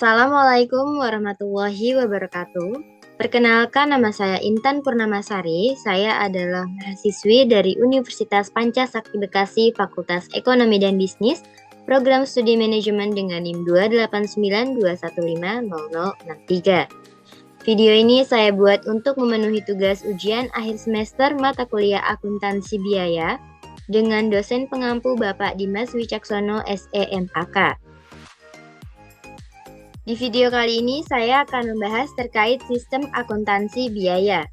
Assalamualaikum warahmatullahi wabarakatuh. Perkenalkan, nama saya Intan Purnamasari. Saya adalah mahasiswi dari Universitas Pancasakti Bekasi, Fakultas Ekonomi dan Bisnis, Program Studi Manajemen dengan NIM 28921500063. Video ini saya buat untuk memenuhi tugas ujian akhir semester mata kuliah akuntansi biaya dengan dosen pengampu Bapak Dimas Wicaksono SEMAK. Di video kali ini saya akan membahas terkait sistem akuntansi biaya.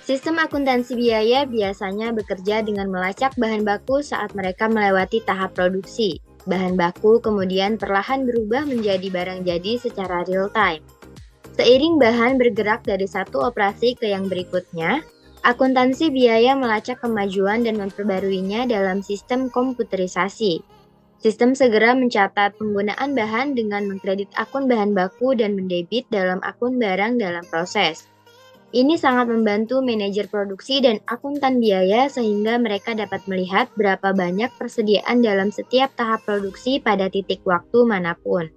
Sistem akuntansi biaya biasanya bekerja dengan melacak bahan baku saat mereka melewati tahap produksi. Bahan baku kemudian perlahan berubah menjadi barang jadi secara real time. Seiring bahan bergerak dari satu operasi ke yang berikutnya, akuntansi biaya melacak kemajuan dan memperbaruinya dalam sistem komputerisasi. Sistem segera mencatat penggunaan bahan dengan mengkredit akun bahan baku dan mendebit dalam akun barang dalam proses. Ini sangat membantu manajer produksi dan akuntan biaya sehingga mereka dapat melihat berapa banyak persediaan dalam setiap tahap produksi pada titik waktu manapun.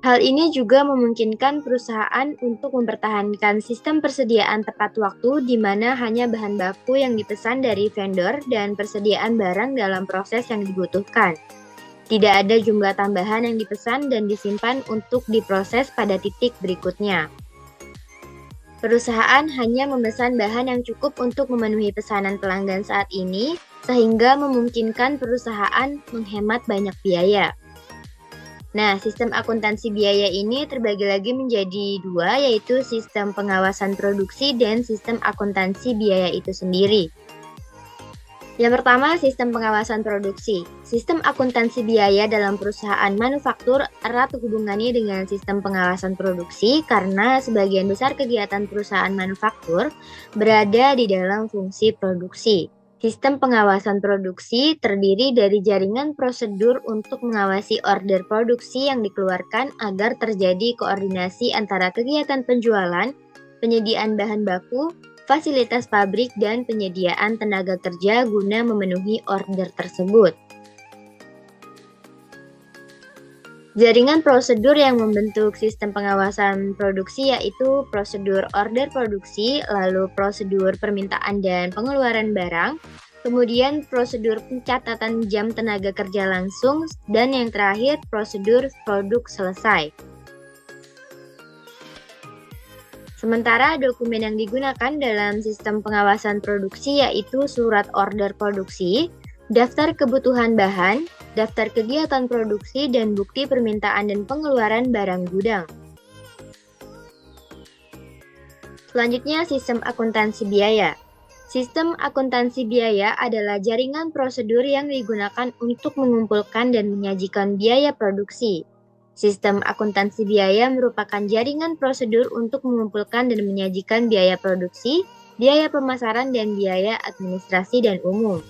Hal ini juga memungkinkan perusahaan untuk mempertahankan sistem persediaan tepat waktu di mana hanya bahan baku yang dipesan dari vendor dan persediaan barang dalam proses yang dibutuhkan. Tidak ada jumlah tambahan yang dipesan dan disimpan untuk diproses pada titik berikutnya. Perusahaan hanya memesan bahan yang cukup untuk memenuhi pesanan pelanggan saat ini, sehingga memungkinkan perusahaan menghemat banyak biaya. Nah, sistem akuntansi biaya ini terbagi lagi menjadi dua, yaitu sistem pengawasan produksi dan sistem akuntansi biaya itu sendiri. Yang pertama, sistem pengawasan produksi. Sistem akuntansi biaya dalam perusahaan manufaktur erat hubungannya dengan sistem pengawasan produksi karena sebagian besar kegiatan perusahaan manufaktur berada di dalam fungsi produksi. Sistem pengawasan produksi terdiri dari jaringan prosedur untuk mengawasi order produksi yang dikeluarkan agar terjadi koordinasi antara kegiatan penjualan, penyediaan bahan baku, fasilitas pabrik, dan penyediaan tenaga kerja guna memenuhi order tersebut. Jaringan prosedur yang membentuk sistem pengawasan produksi yaitu prosedur order produksi, lalu prosedur permintaan dan pengeluaran barang, kemudian prosedur pencatatan jam tenaga kerja langsung, dan yang terakhir prosedur produk selesai. Sementara dokumen yang digunakan dalam sistem pengawasan produksi yaitu surat order produksi, daftar kebutuhan bahan, daftar kegiatan produksi, dan bukti permintaan dan pengeluaran barang gudang. Selanjutnya, sistem akuntansi biaya. Sistem akuntansi biaya adalah jaringan prosedur yang digunakan untuk mengumpulkan dan menyajikan biaya produksi. Sistem akuntansi biaya merupakan jaringan prosedur untuk mengumpulkan dan menyajikan biaya produksi, biaya pemasaran, dan biaya administrasi dan umum.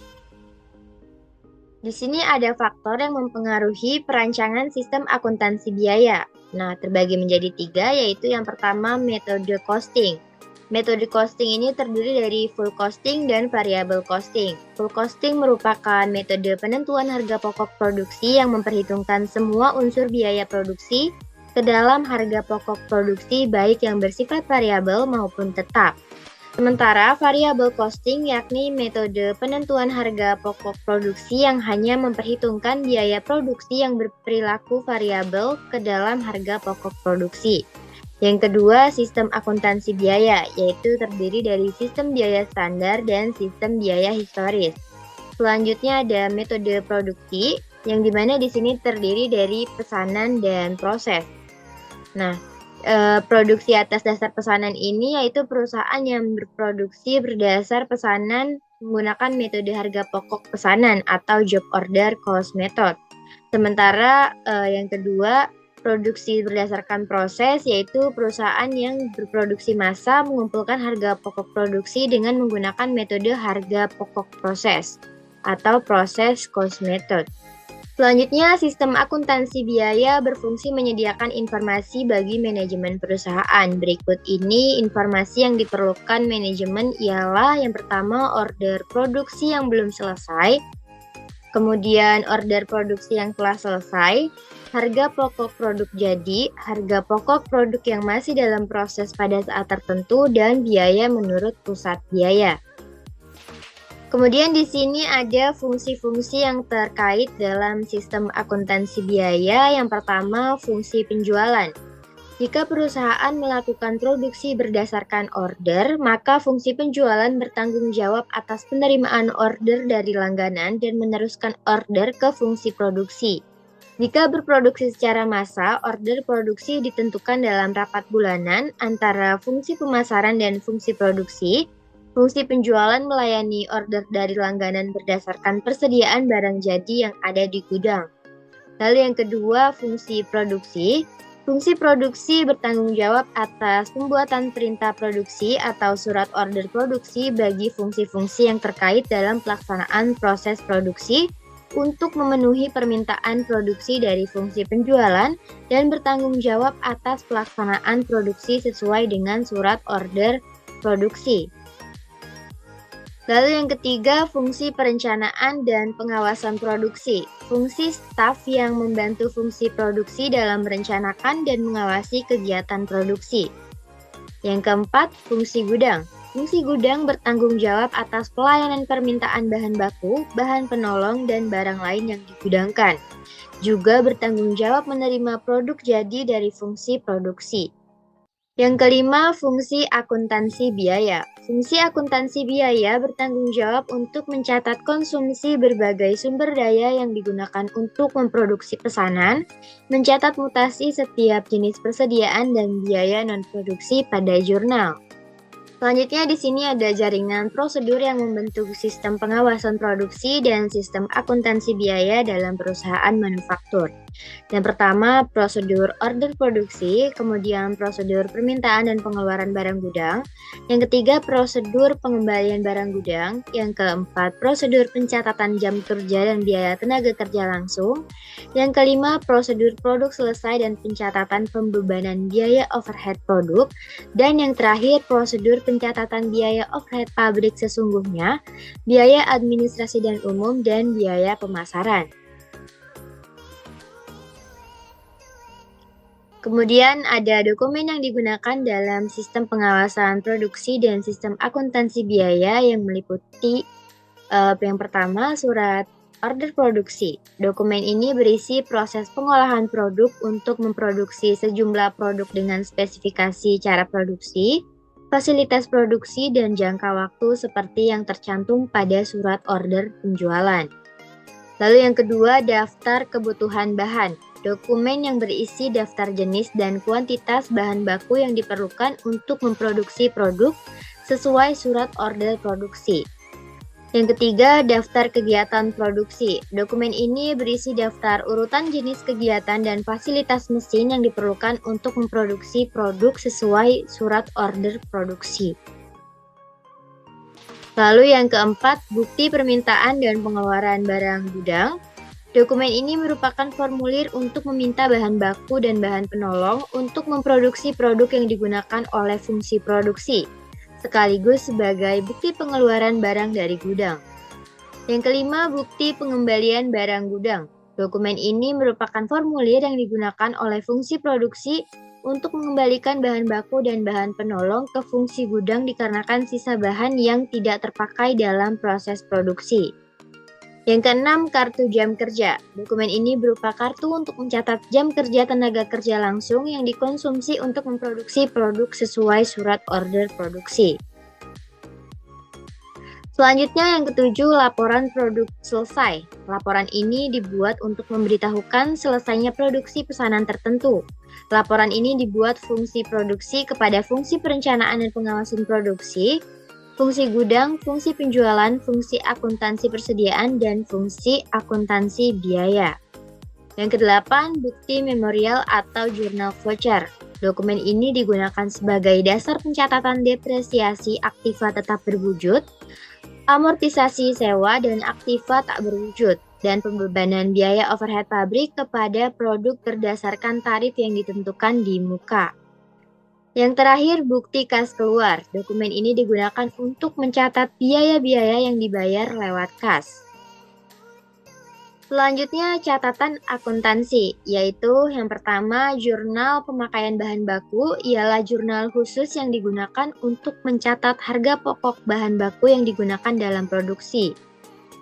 Di sini ada faktor yang mempengaruhi perancangan sistem akuntansi biaya. Nah, terbagi menjadi tiga, yaitu yang pertama metode costing. Metode costing ini terdiri dari full costing dan variable costing. Full costing merupakan metode penentuan harga pokok produksi yang memperhitungkan semua unsur biaya produksi ke dalam harga pokok produksi baik yang bersifat variabel maupun tetap. Sementara variable costing yakni metode penentuan harga pokok produksi yang hanya memperhitungkan biaya produksi yang berperilaku variabel ke dalam harga pokok produksi. Yang kedua, sistem akuntansi biaya, yaitu terdiri dari sistem biaya standar dan sistem biaya historis. Selanjutnya ada metode produksi, yang dimana di sini terdiri dari pesanan dan proses. Nah, produksi atas dasar pesanan ini yaitu perusahaan yang berproduksi berdasar pesanan menggunakan metode harga pokok pesanan atau job order cost method. Sementara yang kedua, produksi berdasarkan proses, yaitu perusahaan yang berproduksi massa mengumpulkan harga pokok produksi dengan menggunakan metode harga pokok proses atau process cost method. Selanjutnya, sistem akuntansi biaya berfungsi menyediakan informasi bagi manajemen perusahaan. Berikut ini informasi yang diperlukan manajemen ialah yang pertama order produksi yang belum selesai, kemudian order produksi yang telah selesai, Harga pokok produk jadi, harga pokok produk yang masih dalam proses pada saat tertentu, dan biaya menurut pusat biaya. Kemudian di sini ada fungsi-fungsi yang terkait dalam sistem akuntansi biaya. Yang pertama, fungsi penjualan. Jika perusahaan melakukan produksi berdasarkan order, maka fungsi penjualan bertanggung jawab atas penerimaan order dari langganan dan meneruskan order ke fungsi produksi. Jika berproduksi secara massal, order produksi ditentukan dalam rapat bulanan antara fungsi pemasaran dan fungsi produksi. Fungsi penjualan melayani order dari langganan berdasarkan persediaan barang jadi yang ada di gudang. Lalu yang kedua, fungsi produksi. Fungsi produksi bertanggung jawab atas pembuatan perintah produksi atau surat order produksi bagi fungsi-fungsi yang terkait dalam pelaksanaan proses produksi untuk memenuhi permintaan produksi dari fungsi penjualan dan bertanggung jawab atas pelaksanaan produksi sesuai dengan surat order produksi. Lalu yang ketiga, fungsi perencanaan dan pengawasan produksi. Fungsi staf yang membantu fungsi produksi dalam merencanakan dan mengawasi kegiatan produksi. Yang keempat, fungsi gudang. Fungsi gudang bertanggung jawab atas pelayanan permintaan bahan baku, bahan penolong, dan barang lain yang digudangkan. Juga bertanggung jawab menerima produk jadi dari fungsi produksi. Yang kelima, fungsi akuntansi biaya. Fungsi akuntansi biaya bertanggung jawab untuk mencatat konsumsi berbagai sumber daya yang digunakan untuk memproduksi pesanan, mencatat mutasi setiap jenis persediaan dan biaya non-produksi pada jurnal. Selanjutnya di sini ada jaringan prosedur yang membentuk sistem pengawasan produksi dan sistem akuntansi biaya dalam perusahaan manufaktur. Yang pertama, prosedur order produksi, kemudian prosedur permintaan dan pengeluaran barang gudang. Yang ketiga, prosedur pengembalian barang gudang. Yang keempat, prosedur pencatatan jam kerja dan biaya tenaga kerja langsung. Yang kelima, prosedur produk selesai dan pencatatan pembebanan biaya overhead produk. Dan yang terakhir, prosedur pencatatan biaya overhead pabrik sesungguhnya, biaya administrasi dan umum, dan biaya pemasaran. Kemudian ada dokumen yang digunakan dalam sistem pengawasan produksi dan sistem akuntansi biaya yang meliputi yang pertama, surat order produksi. Dokumen ini berisi proses pengolahan produk untuk memproduksi sejumlah produk dengan spesifikasi cara produksi, fasilitas produksi, dan jangka waktu seperti yang tercantum pada surat order penjualan. Lalu yang kedua, daftar kebutuhan bahan. Dokumen yang berisi daftar jenis dan kuantitas bahan baku yang diperlukan untuk memproduksi produk sesuai surat order produksi. Yang ketiga, daftar kegiatan produksi. Dokumen ini berisi daftar urutan jenis kegiatan dan fasilitas mesin yang diperlukan untuk memproduksi produk sesuai surat order produksi. Lalu yang keempat, bukti permintaan dan pengeluaran barang gudang. Dokumen ini merupakan formulir untuk meminta bahan baku dan bahan penolong untuk memproduksi produk yang digunakan oleh fungsi produksi, sekaligus sebagai bukti pengeluaran barang dari gudang. Yang kelima, bukti pengembalian barang gudang. Dokumen ini merupakan formulir yang digunakan oleh fungsi produksi untuk mengembalikan bahan baku dan bahan penolong ke fungsi gudang dikarenakan sisa bahan yang tidak terpakai dalam proses produksi. Yang keenam, kartu jam kerja. Dokumen ini berupa kartu untuk mencatat jam kerja tenaga kerja langsung yang dikonsumsi untuk memproduksi produk sesuai surat order produksi. Selanjutnya yang ketujuh, laporan produk selesai. Laporan ini dibuat untuk memberitahukan selesainya produksi pesanan tertentu. Laporan ini dibuat fungsi produksi kepada fungsi perencanaan dan pengawasan produksi, fungsi gudang, fungsi penjualan, fungsi akuntansi persediaan, dan fungsi akuntansi biaya. Yang kedelapan, bukti memorial atau jurnal voucher. Dokumen ini digunakan sebagai dasar pencatatan depresiasi aktiva tetap berwujud, amortisasi sewa dan aktiva tak berwujud, dan pembebanan biaya overhead pabrik kepada produk berdasarkan tarif yang ditentukan di muka. Yang terakhir, bukti kas keluar. Dokumen ini digunakan untuk mencatat biaya-biaya yang dibayar lewat kas. Selanjutnya, catatan akuntansi, yaitu yang pertama, jurnal pemakaian bahan baku ialah jurnal khusus yang digunakan untuk mencatat harga pokok bahan baku yang digunakan dalam produksi.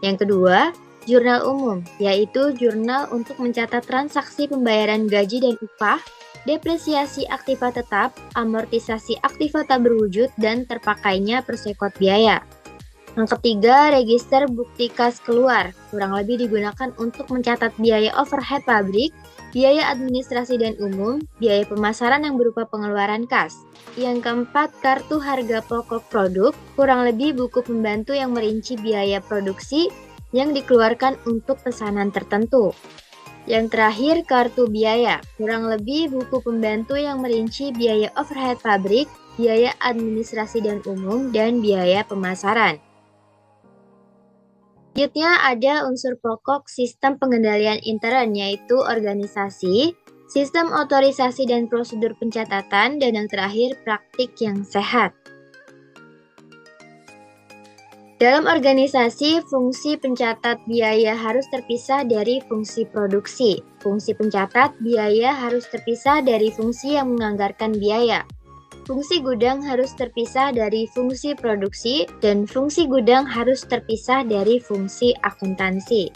Yang kedua, jurnal umum, yaitu jurnal untuk mencatat transaksi pembayaran gaji dan upah, depresiasi aktiva tetap, amortisasi aktiva tak berwujud, dan terpakainya persekot biaya. Yang ketiga, register bukti kas keluar, kurang lebih digunakan untuk mencatat biaya overhead pabrik, biaya administrasi dan umum, biaya pemasaran yang berupa pengeluaran kas. Yang keempat, kartu harga pokok produk, kurang lebih buku pembantu yang merinci biaya produksi yang dikeluarkan untuk pesanan tertentu. Yang terakhir, kartu biaya, kurang lebih buku pembantu yang merinci biaya overhead pabrik, biaya administrasi dan umum, dan biaya pemasaran. Selanjutnya ada unsur pokok sistem pengendalian intern, yaitu organisasi, sistem otorisasi dan prosedur pencatatan, dan yang terakhir praktik yang sehat. Dalam organisasi, fungsi pencatat biaya harus terpisah dari fungsi produksi. Fungsi pencatat biaya harus terpisah dari fungsi yang menganggarkan biaya. Fungsi gudang harus terpisah dari fungsi produksi, dan fungsi gudang harus terpisah dari fungsi akuntansi.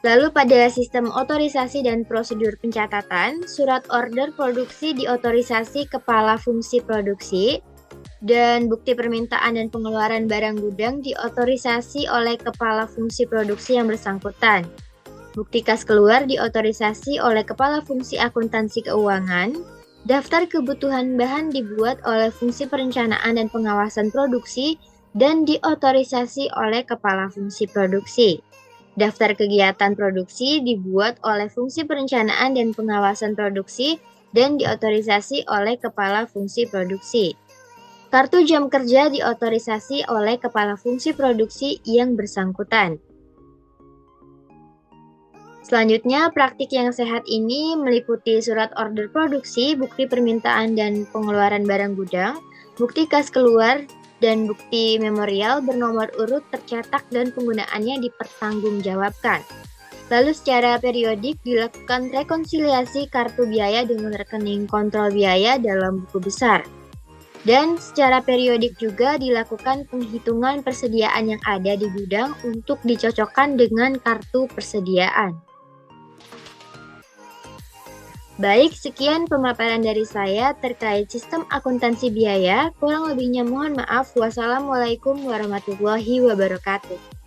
Lalu pada sistem otorisasi dan prosedur pencatatan, surat order produksi diotorisasi kepala fungsi produksi, dan bukti permintaan dan pengeluaran barang gudang diotorisasi oleh kepala fungsi produksi yang bersangkutan. Bukti kas keluar diotorisasi oleh kepala fungsi akuntansi keuangan. Daftar kebutuhan bahan dibuat oleh fungsi perencanaan dan pengawasan produksi dan diotorisasi oleh kepala fungsi produksi. Daftar kegiatan produksi dibuat oleh fungsi perencanaan dan pengawasan produksi dan diotorisasi oleh kepala fungsi produksi. Kartu jam kerja diotorisasi oleh kepala fungsi produksi yang bersangkutan. Selanjutnya, praktik yang sehat ini meliputi surat order produksi, bukti permintaan dan pengeluaran barang gudang, bukti kas keluar, dan bukti memorial bernomor urut tercetak dan penggunaannya dipertanggungjawabkan. Lalu secara periodik dilakukan rekonsiliasi kartu biaya dengan rekening kontrol biaya dalam buku besar. Dan secara periodik juga dilakukan penghitungan persediaan yang ada di gudang untuk dicocokkan dengan kartu persediaan. Baik, sekian pemaparan dari saya terkait sistem akuntansi biaya. Kurang lebihnya mohon maaf. Wassalamualaikum warahmatullahi wabarakatuh.